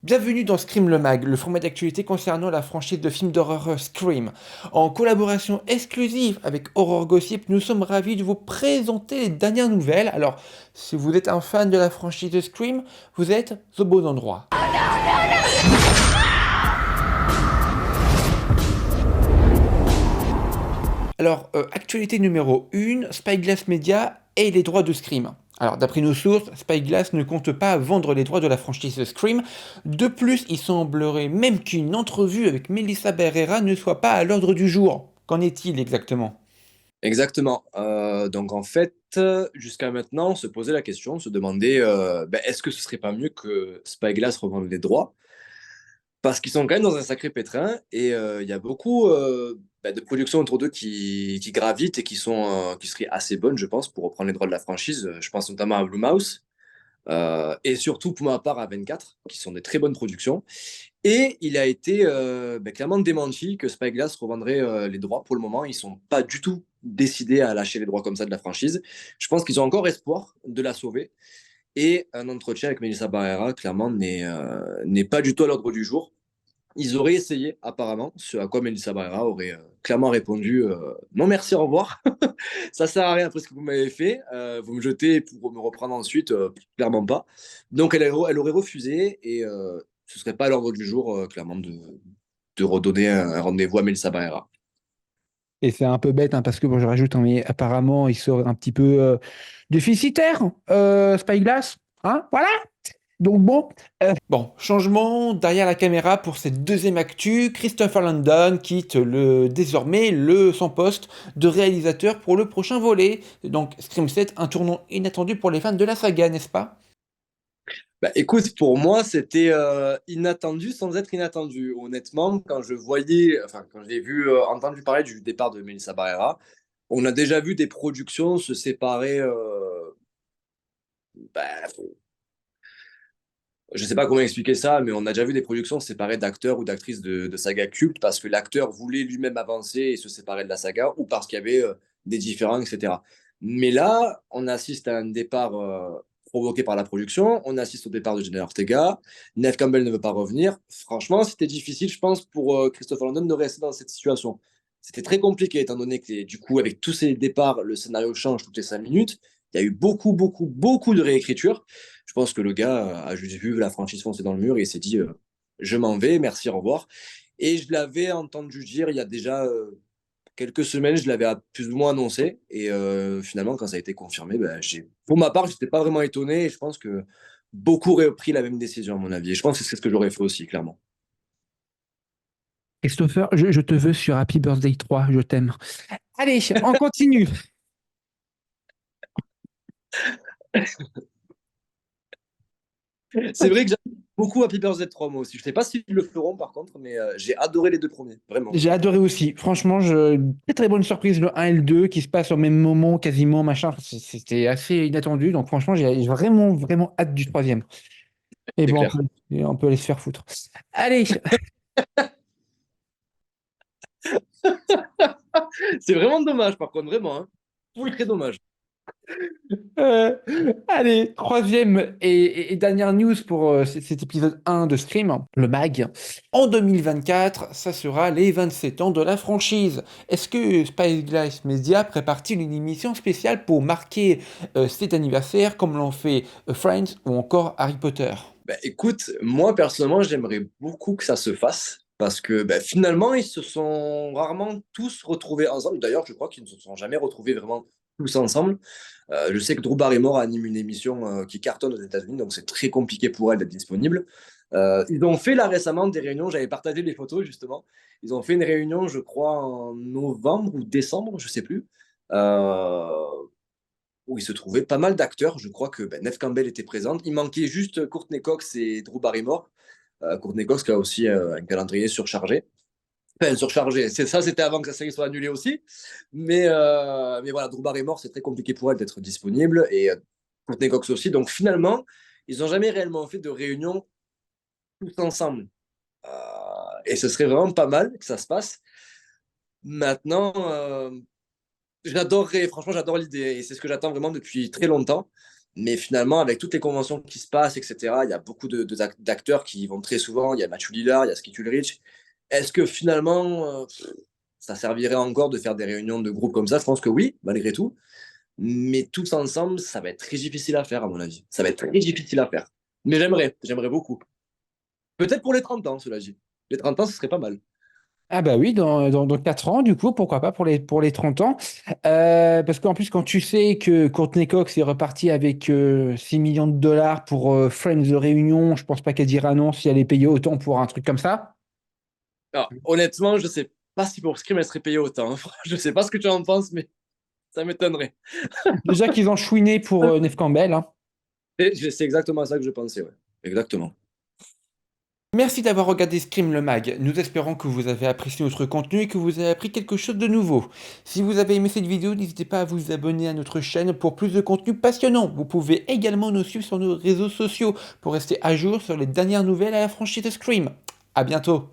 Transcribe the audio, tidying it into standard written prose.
Bienvenue dans Scream le Mag, le format d'actualité concernant la franchise de films d'horreur Scream. En collaboration exclusive avec Horror Gossip, nous sommes ravis de vous présenter les dernières nouvelles. Alors, si vous êtes un fan de la franchise de Scream, vous êtes au bon endroit. Alors, actualité numéro 1, Spyglass Media et les droits de Scream. Alors, d'après nos sources, Spyglass ne compte pas vendre les droits de la franchise Scream. De plus, il semblerait même qu'une entrevue avec Melissa Barrera ne soit pas à l'ordre du jour. Qu'en est-il exactement? Exactement. Donc en fait, jusqu'à maintenant, on se posait la question, on se demandait est-ce que ce serait pas mieux que Spyglass revende les droits? Parce qu'ils sont quand même dans un sacré pétrin et il y a beaucoup de productions autour d'eux qui gravitent et qui seraient assez bonnes, je pense, pour reprendre les droits de la franchise. Je pense notamment à Blumhouse et surtout pour ma part à 24, qui sont des très bonnes productions. Et il a été clairement démenti que Spyglass revendrait les droits. Pour le moment, ils sont pas du tout décidés à lâcher les droits comme ça de la franchise. Je pense qu'ils ont encore espoir de la sauver. Et un entretien avec Melissa Barrera, clairement, n'est pas du tout à l'ordre du jour. Ils auraient essayé, apparemment, ce à quoi Melissa Barrera aurait clairement répondu non merci, au revoir. Ça sert à rien après ce que vous m'avez fait. Vous me jetez pour me reprendre ensuite, clairement pas. Donc elle aurait refusé et ce serait pas à l'ordre du jour, clairement, de redonner un rendez-vous à Melissa Barrera. Et c'est un peu bête, hein, parce que bon, je rajoute, hein, mais apparemment, il sort un petit peu déficitaire, Spyglass. Hein, voilà. Donc bon. Bon, changement derrière la caméra pour cette deuxième actu. Christopher Landon quitte désormais son poste de réalisateur pour le prochain volet. Donc Scream 7, un tournant inattendu pour les fans de la saga, n'est-ce pas? Bah, écoute, pour moi, c'était inattendu sans être inattendu. Honnêtement, quand j'ai vu, entendu parler du départ de Melissa Barrera, on a déjà vu des productions se séparer. Bah, je sais pas comment expliquer ça, mais on a déjà vu des productions se séparer d'acteurs ou d'actrices de saga culte parce que l'acteur voulait lui-même avancer et se séparer de la saga ou parce qu'il y avait des différends, etc. Mais là, on assiste à un départ provoqué par la production, on assiste au départ de Jenna Ortega, Neve Campbell ne veut pas revenir. Franchement, c'était difficile, je pense, pour Christopher Landon de rester dans cette situation. C'était très compliqué, étant donné que, du coup, avec tous ces départs, le scénario change toutes les 5 minutes. Il y a eu beaucoup, beaucoup, beaucoup de réécriture. Je pense que le gars a juste vu la franchise foncer dans le mur et il s'est dit je m'en vais, merci, au revoir. Et je l'avais entendu dire il y a déjà quelques semaines, je l'avais plus ou moins annoncé. Et finalement, quand ça a été confirmé, pour ma part, je n'étais pas vraiment étonné. Et je pense que beaucoup auraient pris la même décision, à mon avis. Et je pense que c'est ce que j'aurais fait aussi, clairement. Christopher, je te veux sur Happy Birthday 3, je t'aime. Allez, on continue. C'est vrai que j'aime beaucoup Happy Birthday 3, moi aussi. Je ne sais pas s'ils le feront, par contre, mais j'ai adoré les deux premiers, vraiment. J'ai adoré aussi. Franchement, très très bonne surprise, le 1 et le 2 qui se passent au même moment, quasiment, machin. C'était assez inattendu. Donc franchement, j'ai vraiment, vraiment hâte du troisième. Et C'est bon, clair. on peut aller se faire foutre. Allez, C'est vraiment dommage, par contre, vraiment. Hein. Oui, très dommage. euh, allez, troisième et dernière news pour cet épisode 1 de Scream, le MAG. En 2024, ça sera les 27 ans de la franchise. Est-ce que Spyglass Media prépare-t-il une émission spéciale pour marquer cet anniversaire comme l'ont fait Friends ou encore Harry Potter? Écoute, moi personnellement, j'aimerais beaucoup que ça se fasse parce que finalement, ils se sont rarement tous retrouvés ensemble. D'ailleurs, je crois qu'ils ne se sont jamais retrouvés vraiment tous ensemble. Je sais que Drew Barrymore anime une émission qui cartonne aux États-Unis, donc c'est très compliqué pour elle d'être disponible. Ils ont fait là récemment des réunions, j'avais partagé les photos justement. Ils ont fait une réunion, je crois, en novembre ou décembre, je sais plus. Euh, où il se trouvait pas mal d'acteurs. Je crois que Neve Campbell était présente. Il manquait juste Courtney Cox et Drew Barrymore. Courtney Cox qui a aussi un calendrier surchargé. Enfin, surchargé. Ça, c'était avant que sa série soit annulée aussi. Mais voilà, Drew Barrymore, c'est très compliqué pour elle d'être disponible. Et Courtney Cox aussi. Donc finalement, ils n'ont jamais réellement fait de réunion tous ensemble. Euh, et ce serait vraiment pas mal que ça se passe. Maintenant, j'adorerais, franchement, j'adore l'idée. Et c'est ce que j'attends vraiment depuis très longtemps. Mais finalement, avec toutes les conventions qui se passent, etc., il y a beaucoup d'acteurs qui y vont très souvent. Il y a Matthew Lillard, il y a Skeet Ulrich. Est-ce que finalement, ça servirait encore de faire des réunions de groupe comme ça? Je pense que oui, malgré tout. Mais tous ensemble, ça va être très difficile à faire, à mon avis. Ça va être très difficile à faire. Mais j'aimerais beaucoup. Peut-être pour les 30 ans, cela dit. Les 30 ans, ce serait pas mal. Ah bah oui, dans 4 ans, du coup, pourquoi pas pour les 30 ans. Parce qu'en plus, quand tu sais que Courtney Cox est reparti avec 6 millions de dollars pour Friends de Réunion, je pense pas qu'elle dira non si elle est payée autant pour un truc comme ça. Alors, honnêtement, je sais pas si pour Scream, elle serait payée autant. Je sais pas ce que tu en penses, mais ça m'étonnerait. Déjà qu'ils ont chouiné pour Neve Campbell, hein. C'est exactement ça que je pensais, ouais. Exactement. Merci d'avoir regardé Scream le mag. Nous espérons que vous avez apprécié notre contenu et que vous avez appris quelque chose de nouveau. Si vous avez aimé cette vidéo, n'hésitez pas à vous abonner à notre chaîne pour plus de contenu passionnant. Vous pouvez également nous suivre sur nos réseaux sociaux pour rester à jour sur les dernières nouvelles à la franchise Scream. À bientôt.